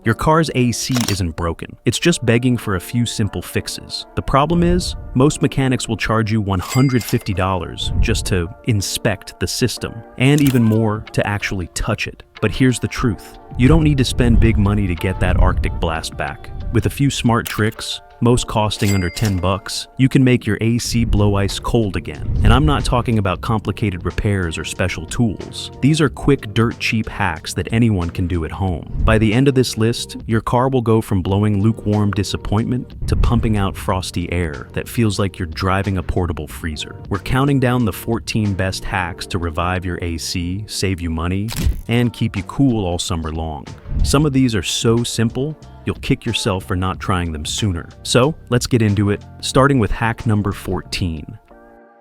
Your car's AC isn't broken. It's just begging for a few simple fixes. The problem is, most mechanics will charge you $150 just to inspect the system, and even more to actually touch it. But here's the truth. You don't need to spend big money to get that Arctic blast back. With a few smart tricks, most costing under 10 bucks, you can make your AC blow ice cold again. And I'm not talking about complicated repairs or special tools. These are quick, dirt cheap hacks that anyone can do at home. By the end of this list, your car will go from blowing lukewarm disappointment to pumping out frosty air that feels like you're driving a portable freezer. We're counting down the 14 best hacks to revive your AC, save you money, and keep you cool all summer long. Some of these are so simple, you'll kick yourself for not trying them sooner. So, let's get into it, starting with hack number 14.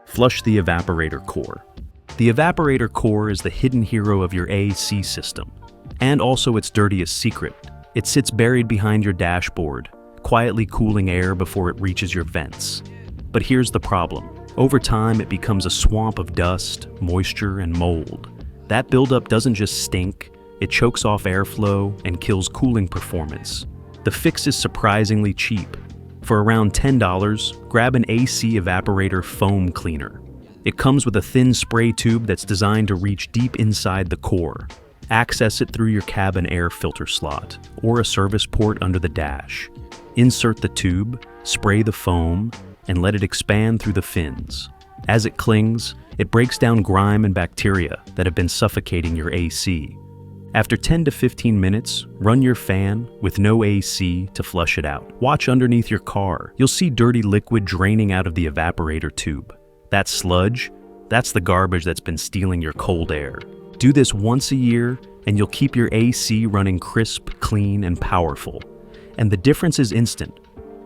Flush the evaporator core. The evaporator core is the hidden hero of your AC system, and also its dirtiest secret. It sits buried behind your dashboard, quietly cooling air before it reaches your vents. But here's the problem. Over time, it becomes a swamp of dust, moisture, and mold. That buildup doesn't just stink, it chokes off airflow and kills cooling performance. The fix is surprisingly cheap. For around $10, grab an AC evaporator foam cleaner. It comes with a thin spray tube that's designed to reach deep inside the core. Access it through your cabin air filter slot or a service port under the dash. Insert the tube, spray the foam, and let it expand through the fins. As it clings, it breaks down grime and bacteria that have been suffocating your AC. After 10 to 15 minutes, run your fan with no AC to flush it out. Watch underneath your car. You'll see dirty liquid draining out of the evaporator tube. That sludge, that's the garbage that's been stealing your cold air. Do this once a year, and you'll keep your AC running crisp, clean, and powerful. And the difference is instant.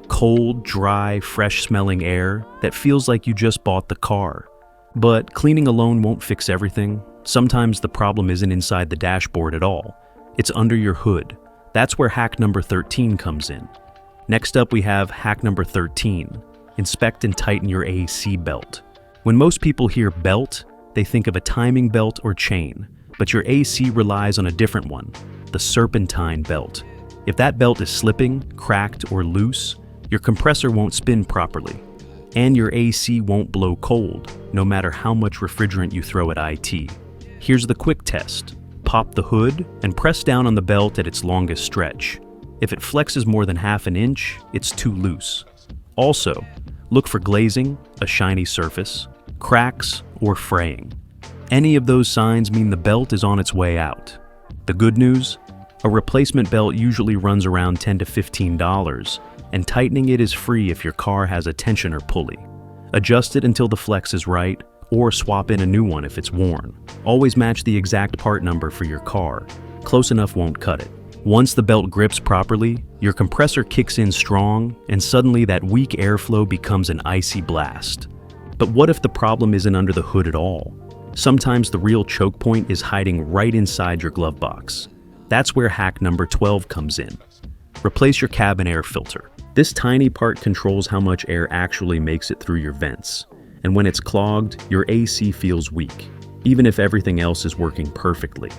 Cold, dry, fresh-smelling air that feels like you just bought the car. But cleaning alone won't fix everything. Sometimes the problem isn't inside the dashboard at all. It's under your hood. That's where hack number 13 comes in. Next up, we have hack number 13. Inspect and tighten your AC belt. When most people hear belt, they think of a timing belt or chain, but your AC relies on a different one, the serpentine belt. If that belt is slipping, cracked, or loose, your compressor won't spin properly, and your AC won't blow cold, no matter how much refrigerant you throw at IT. Here's the quick test. Pop the hood and press down on the belt at its longest stretch. If it flexes more than half an inch, it's too loose. Also, look for glazing, a shiny surface, cracks, or fraying. Any of those signs mean the belt is on its way out. The good news? A replacement belt usually runs around $10 to $15, and tightening it is free if your car has a tensioner pulley. Adjust it until the flex is right, or swap in a new one if it's worn. Always match the exact part number for your car. Close enough won't cut it. Once the belt grips properly, your compressor kicks in strong, and suddenly that weak airflow becomes an icy blast. But what if the problem isn't under the hood at all? Sometimes the real choke point is hiding right inside your glove box. That's where hack number 12 comes in. Replace your cabin air filter. This tiny part controls how much air actually makes it through your vents. And when it's clogged, your AC feels weak, even if everything else is working perfectly.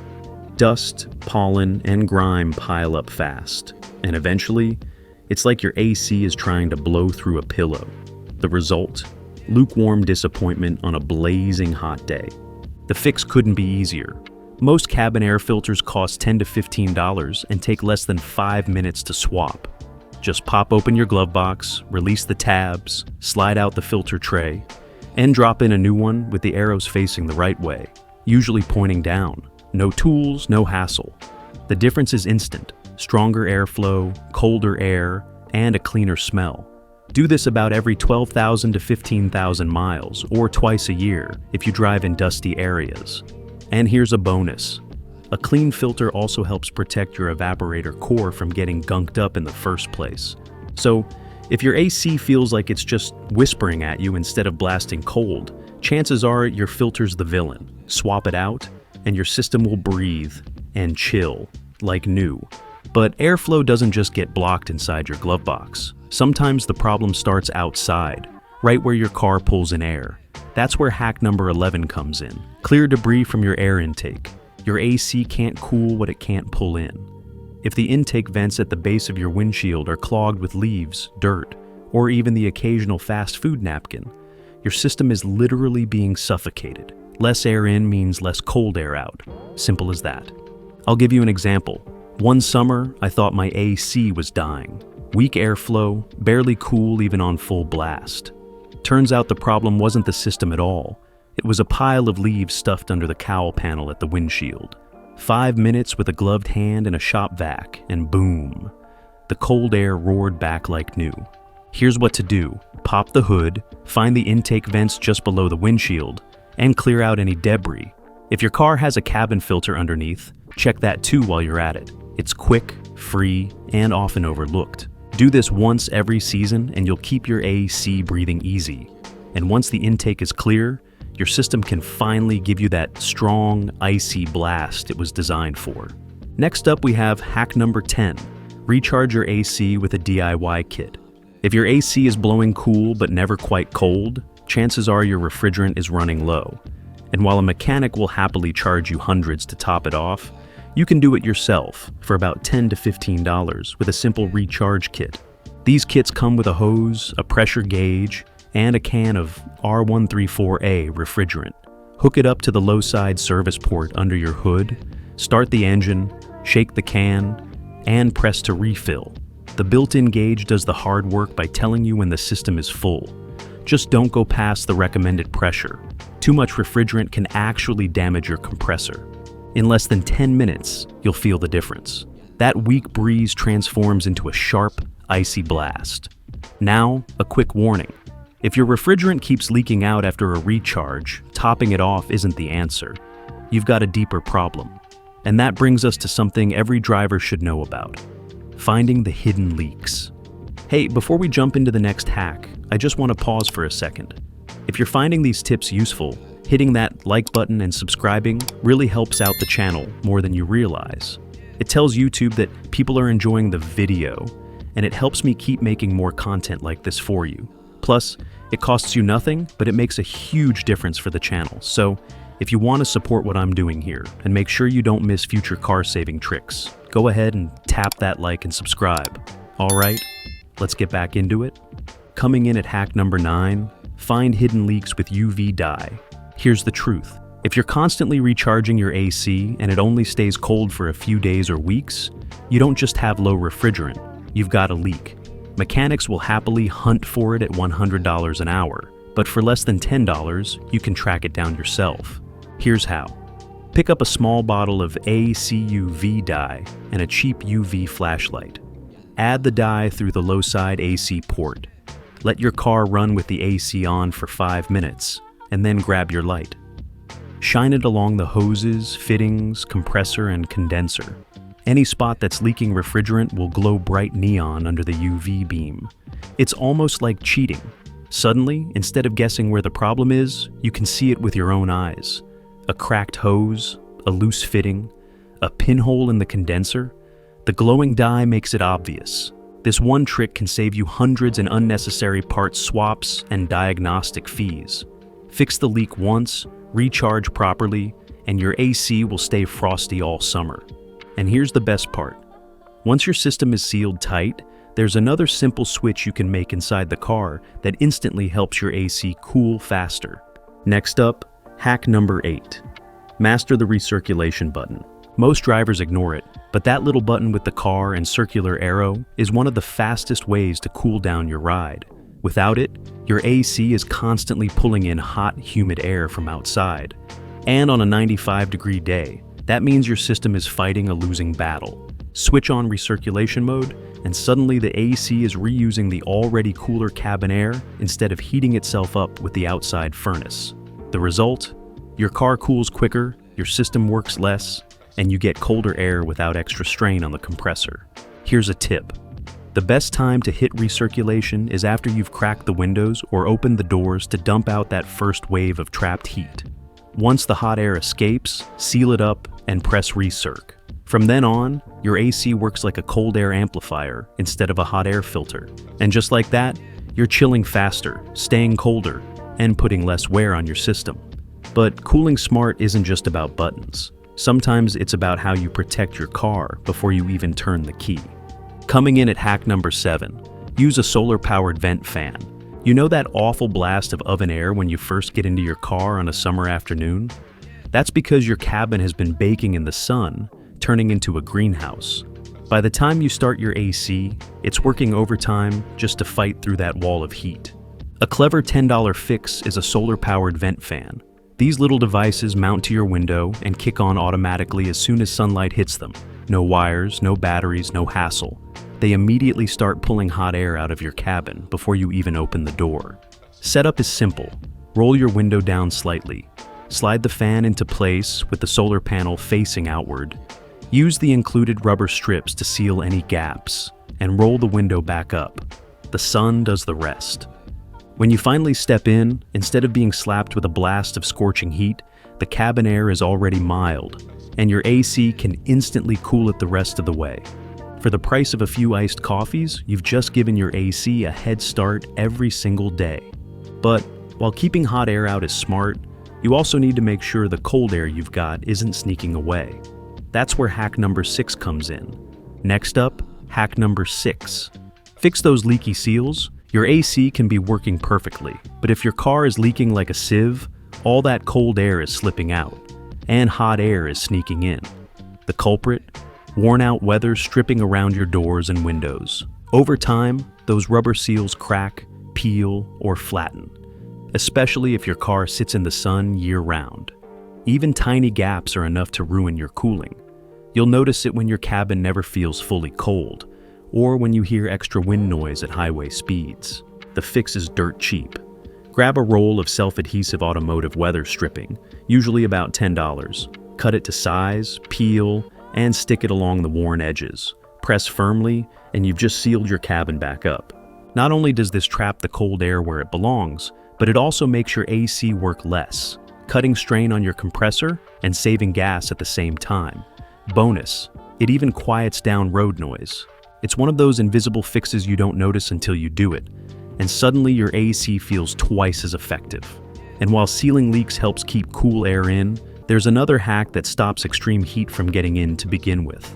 Dust, pollen, and grime pile up fast, and eventually, it's like your AC is trying to blow through a pillow. The result? Lukewarm disappointment on a blazing hot day. The fix couldn't be easier. Most cabin air filters cost $10 to $15 and take less than 5 minutes to swap. Just pop open your glove box, release the tabs, slide out the filter tray, and drop in a new one with the arrows facing the right way, usually pointing down. No tools, no hassle. The difference is instant: stronger airflow, colder air, and a cleaner smell. Do this about every 12,000 to 15,000 miles, or twice a year if you drive in dusty areas. And here's a bonus. A clean filter also helps protect your evaporator core from getting gunked up in the first place. So, if your AC feels like it's just whispering at you instead of blasting cold, chances are your filter's the villain. Swap it out, and your system will breathe and chill like new. But airflow doesn't just get blocked inside your glove box. Sometimes the problem starts outside, right where your car pulls in air. That's where hack number 11 comes in. Clear debris from your air intake. Your AC can't cool what it can't pull in. If the intake vents at the base of your windshield are clogged with leaves, dirt, or even the occasional fast food napkin, your system is literally being suffocated. Less air in means less cold air out. Simple as that. I'll give you an example. One summer, I thought my AC was dying. Weak airflow, barely cool even on full blast. Turns out the problem wasn't the system at all. It was a pile of leaves stuffed under the cowl panel at the windshield. 5 minutes with a gloved hand and a shop vac, and boom. The cold air roared back like new. Here's what to do. Pop the hood, find the intake vents just below the windshield, and clear out any debris. If your car has a cabin filter underneath, check that too while you're at it. It's quick, free, and often overlooked. Do this once every season and you'll keep your AC breathing easy. And once the intake is clear, your system can finally give you that strong, icy blast it was designed for. Next up, we have hack number 10. Recharge your AC with a DIY kit. If your AC is blowing cool but never quite cold, chances are your refrigerant is running low. And while a mechanic will happily charge you hundreds to top it off, you can do it yourself for about $10 to $15 with a simple recharge kit. These kits come with a hose, a pressure gauge, and a can of R134A refrigerant. Hook it up to the low side service port under your hood, start the engine, shake the can, and press to refill. The built-in gauge does the hard work by telling you when the system is full. Just don't go past the recommended pressure. Too much refrigerant can actually damage your compressor. In less than 10 minutes, you'll feel the difference. That weak breeze transforms into a sharp, icy blast. Now, a quick warning. If your refrigerant keeps leaking out after a recharge, topping it off isn't the answer. You've got a deeper problem. And that brings us to something every driver should know about: finding the hidden leaks. Hey, before we jump into the next hack, I just want to pause for a second. If you're finding these tips useful, hitting that like button and subscribing really helps out the channel more than you realize. It tells YouTube that people are enjoying the video, and it helps me keep making more content like this for you. Plus, it costs you nothing, but it makes a huge difference for the channel. So, if you want to support what I'm doing here and make sure you don't miss future car-saving tricks, go ahead and tap that like and subscribe. All right, let's get back into it. Coming in at hack number 9, find hidden leaks with UV dye. Here's the truth. If you're constantly recharging your AC and it only stays cold for a few days or weeks, you don't just have low refrigerant, you've got a leak. Mechanics will happily hunt for it at $100 an hour, but for less than $10, you can track it down yourself. Here's how. Pick up a small bottle of ACUV dye and a cheap UV flashlight. Add the dye through the low side AC port. Let your car run with the AC on for 5 minutes, and then grab your light. Shine it along the hoses, fittings, compressor, and condenser. Any spot that's leaking refrigerant will glow bright neon under the UV beam. It's almost like cheating. Suddenly, instead of guessing where the problem is, you can see it with your own eyes. A cracked hose, a loose fitting, a pinhole in the condenser. The glowing dye makes it obvious. This one trick can save you hundreds in unnecessary part swaps and diagnostic fees. Fix the leak once, recharge properly, and your AC will stay frosty all summer. And here's the best part. Once your system is sealed tight, there's another simple switch you can make inside the car that instantly helps your AC cool faster. Next up, hack number 8. Master the recirculation button. Most drivers ignore it, but that little button with the car and circular arrow is one of the fastest ways to cool down your ride. Without it, your AC is constantly pulling in hot, humid air from outside. And on a 95-degree day, that means your system is fighting a losing battle. Switch on recirculation mode, and suddenly the AC is reusing the already cooler cabin air instead of heating itself up with the outside furnace. The result? Your car cools quicker, your system works less, and you get colder air without extra strain on the compressor. Here's a tip. The best time to hit recirculation is after you've cracked the windows or opened the doors to dump out that first wave of trapped heat. Once the hot air escapes, seal it up and press recirc. From then on, your AC works like a cold air amplifier instead of a hot air filter. And just like that, you're chilling faster, staying colder, and putting less wear on your system. But cooling smart isn't just about buttons. Sometimes it's about how you protect your car before you even turn the key. Coming in at hack number 7, use a solar-powered vent fan. You know that awful blast of oven air when you first get into your car on a summer afternoon? That's because your cabin has been baking in the sun, turning into a greenhouse. By the time you start your AC, it's working overtime just to fight through that wall of heat. A clever $10 fix is a solar-powered vent fan. These little devices mount to your window and kick on automatically as soon as sunlight hits them. No wires, no batteries, no hassle. They immediately start pulling hot air out of your cabin before you even open the door. Setup is simple. Roll your window down slightly. Slide the fan into place with the solar panel facing outward. Use the included rubber strips to seal any gaps, and roll the window back up. The sun does the rest. When you finally step in, instead of being slapped with a blast of scorching heat, the cabin air is already mild, and your AC can instantly cool it the rest of the way. For the price of a few iced coffees, you've just given your AC a head start every single day. But while keeping hot air out is smart, you also need to make sure the cold air you've got isn't sneaking away. That's where hack number 6 comes in. Next up, hack number 6. Fix those leaky seals. Your AC can be working perfectly, but if your car is leaking like a sieve, all that cold air is slipping out, and hot air is sneaking in. The culprit? Worn-out weather stripping around your doors and windows. Over time, those rubber seals crack, peel, or flatten, especially if your car sits in the sun year-round. Even tiny gaps are enough to ruin your cooling. You'll notice it when your cabin never feels fully cold, or when you hear extra wind noise at highway speeds. The fix is dirt cheap. Grab a roll of self-adhesive automotive weather stripping, usually about $10. Cut it to size, peel, and stick it along the worn edges. Press firmly, and you've just sealed your cabin back up. Not only does this trap the cold air where it belongs, but it also makes your AC work less, cutting strain on your compressor and saving gas at the same time. Bonus, it even quiets down road noise. It's one of those invisible fixes you don't notice until you do it, and suddenly your AC feels twice as effective. And while sealing leaks helps keep cool air in, there's another hack that stops extreme heat from getting in to begin with.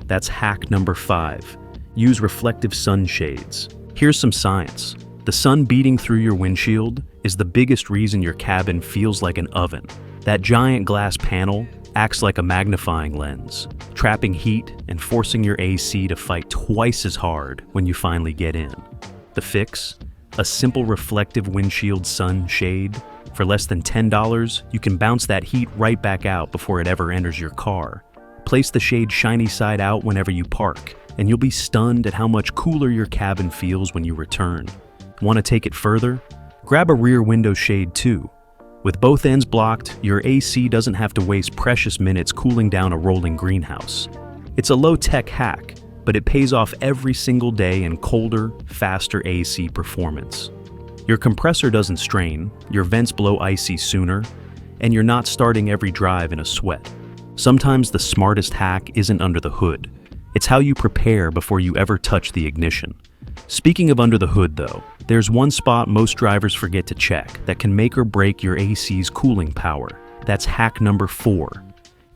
That's hack number 5. Use reflective sunshades. Here's some science. The sun beating through your windshield is the biggest reason your cabin feels like an oven. That giant glass panel acts like a magnifying lens, trapping heat and forcing your AC to fight twice as hard when you finally get in. The fix? A simple reflective windshield sun shade. For less than $10, you can bounce that heat right back out before it ever enters your car. Place the shade shiny side out whenever you park, and you'll be stunned at how much cooler your cabin feels when you return. Want to take it further? Grab a rear window shade too. With both ends blocked, your AC doesn't have to waste precious minutes cooling down a rolling greenhouse. It's a low-tech hack, but it pays off every single day in colder, faster AC performance. Your compressor doesn't strain, your vents blow icy sooner, and you're not starting every drive in a sweat. Sometimes the smartest hack isn't under the hood. It's how you prepare before you ever touch the ignition. Speaking of under the hood though, there's one spot most drivers forget to check that can make or break your AC's cooling power. That's hack number 4.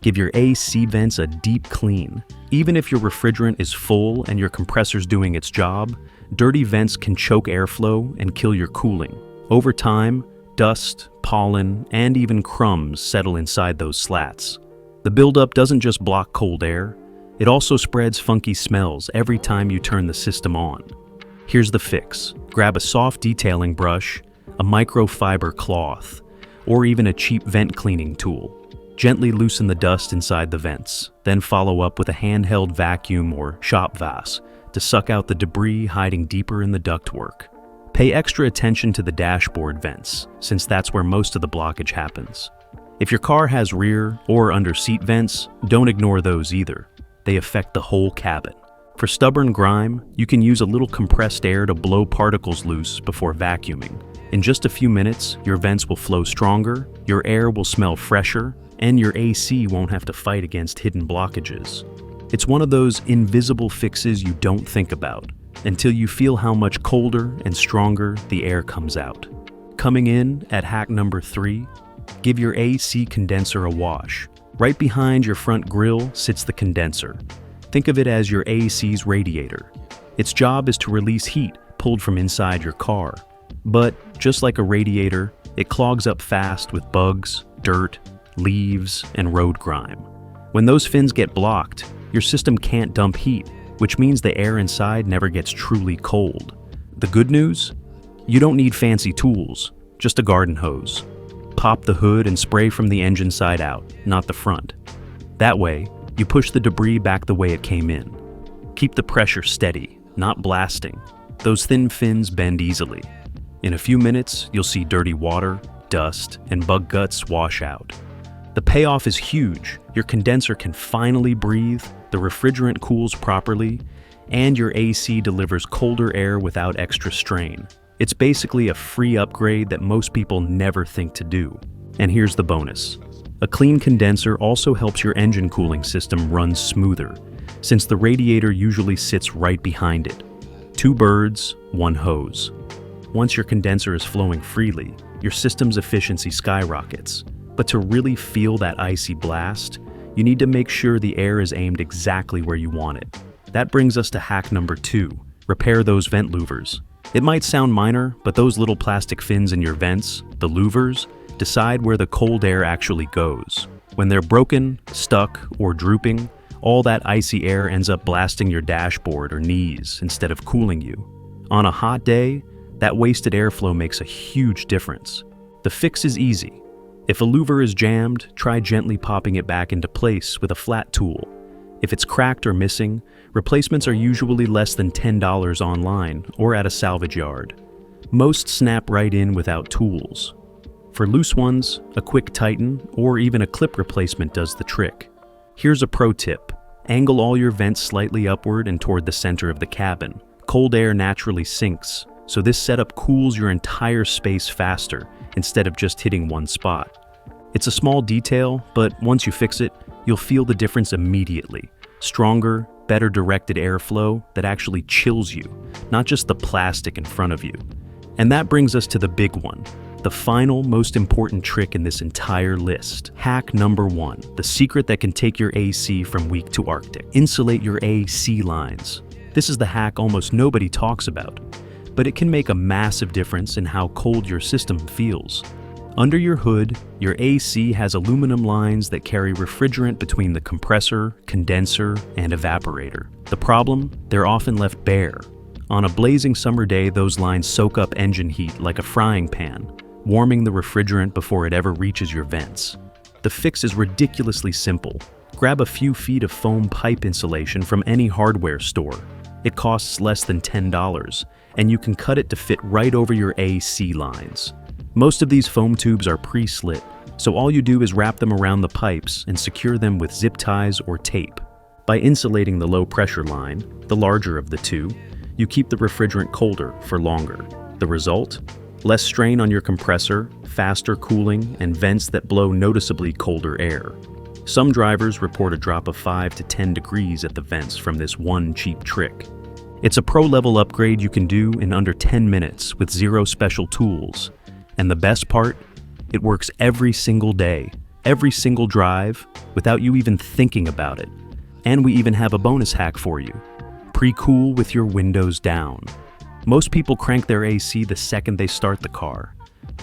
Give your AC vents a deep clean. Even if your refrigerant is full and your compressor's doing its job, dirty vents can choke airflow and kill your cooling. Over time, dust, pollen, and even crumbs settle inside those slats. The buildup doesn't just block cold air, it also spreads funky smells every time you turn the system on. Here's the fix. Grab a soft detailing brush, a microfiber cloth, or even a cheap vent cleaning tool. Gently loosen the dust inside the vents, then follow up with a handheld vacuum or shop vase to suck out the debris hiding deeper in the ductwork. Pay extra attention to the dashboard vents, since that's where most of the blockage happens. If your car has rear or under seat vents, don't ignore those either. They affect the whole cabin. For stubborn grime, you can use a little compressed air to blow particles loose before vacuuming. In just a few minutes, your vents will flow stronger, your air will smell fresher, and your AC won't have to fight against hidden blockages. It's one of those invisible fixes you don't think about until you feel how much colder and stronger the air comes out. Coming in at hack number 3, give your AC condenser a wash. Right behind your front grille sits the condenser. Think of it as your AC's radiator. Its job is to release heat pulled from inside your car. But just like a radiator, it clogs up fast with bugs, dirt, leaves, and road grime. When those fins get blocked, your system can't dump heat, which means the air inside never gets truly cold. The good news? You don't need fancy tools, just a garden hose. Pop the hood and spray from the engine side out, not the front. That way, you push the debris back the way it came in. Keep the pressure steady, not blasting. Those thin fins bend easily. In a few minutes, you'll see dirty water, dust, and bug guts wash out. The payoff is huge. Your condenser can finally breathe, the refrigerant cools properly, and your AC delivers colder air without extra strain. It's basically a free upgrade that most people never think to do. And here's the bonus. A clean condenser also helps your engine cooling system run smoother, since the radiator usually sits right behind it. 2 birds, 1 hose. Once your condenser is flowing freely, your system's efficiency skyrockets. But to really feel that icy blast, you need to make sure the air is aimed exactly where you want it. That brings us to hack number 2, repair those vent louvers. It might sound minor, but those little plastic fins in your vents, the louvers, decide where the cold air actually goes. When they're broken, stuck, or drooping, all that icy air ends up blasting your dashboard or knees instead of cooling you. On a hot day, that wasted airflow makes a huge difference. The fix is easy. If a louver is jammed, try gently popping it back into place with a flat tool. If it's cracked or missing, replacements are usually less than $10 online or at a salvage yard. Most snap right in without tools. For loose ones, a quick tighten or even a clip replacement does the trick. Here's a pro tip. Angle all your vents slightly upward and toward the center of the cabin. Cold air naturally sinks, so this setup cools your entire space faster instead of just hitting one spot. It's a small detail, but once you fix it, you'll feel the difference immediately. Stronger, better directed airflow that actually chills you, not just the plastic in front of you. And that brings us to the big one, the final most important trick in this entire list. Hack number 1, the secret that can take your AC from weak to Arctic. Insulate your AC lines. This is the hack almost nobody talks about, but it can make a massive difference in how cold your system feels. Under your hood, your AC has aluminum lines that carry refrigerant between the compressor, condenser, and evaporator. The problem? They're often left bare. On a blazing summer day, those lines soak up engine heat like a frying pan, warming the refrigerant before it ever reaches your vents. The fix is ridiculously simple. Grab a few feet of foam pipe insulation from any hardware store. It costs less than $10, and you can cut it to fit right over your AC lines. Most of these foam tubes are pre-slit, so all you do is wrap them around the pipes and secure them with zip ties or tape. By insulating the low-pressure line, the larger of the two, you keep the refrigerant colder for longer. The result? Less strain on your compressor, faster cooling, and vents that blow noticeably colder air. Some drivers report a drop of 5 to 10 degrees at the vents from this one cheap trick. It's a pro-level upgrade you can do in under 10 minutes with 0 special tools. And the best part? It works every single day, every single drive, without you even thinking about it. And we even have a bonus hack for you. Pre-cool with your windows down. Most people crank their AC the second they start the car,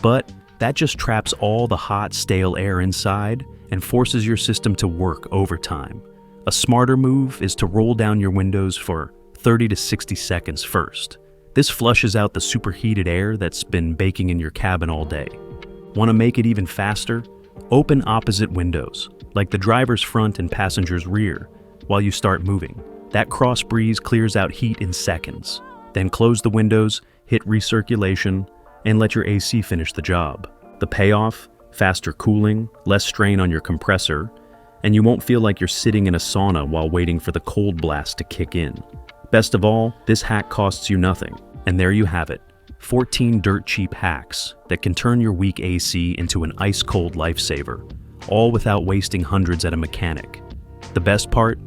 but that just traps all the hot, stale air inside and forces your system to work overtime. A smarter move is to roll down your windows for 30 to 60 seconds first. This flushes out the superheated air that's been baking in your cabin all day. Want to make it even faster? Open opposite windows, like the driver's front and passenger's rear, while you start moving. That cross breeze clears out heat in seconds. Then close the windows, hit recirculation, and let your AC finish the job. The payoff? Faster cooling, less strain on your compressor, and you won't feel like you're sitting in a sauna while waiting for the cold blast to kick in. Best of all, this hack costs you nothing. And there you have it, 14 dirt cheap hacks that can turn your weak AC into an ice-cold lifesaver, all without wasting hundreds at a mechanic. The best part?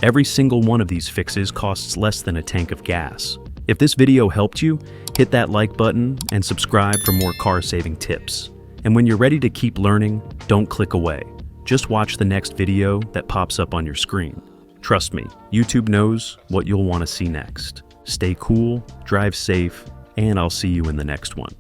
Every single one of these fixes costs less than a tank of gas. If this video helped you, hit that like button and subscribe for more car-saving tips. And when you're ready to keep learning, don't click away. just watch the next video that pops up on your screen. Trust me, YouTube knows what you'll want to see next. Stay cool, drive safe, and I'll see you in the next one.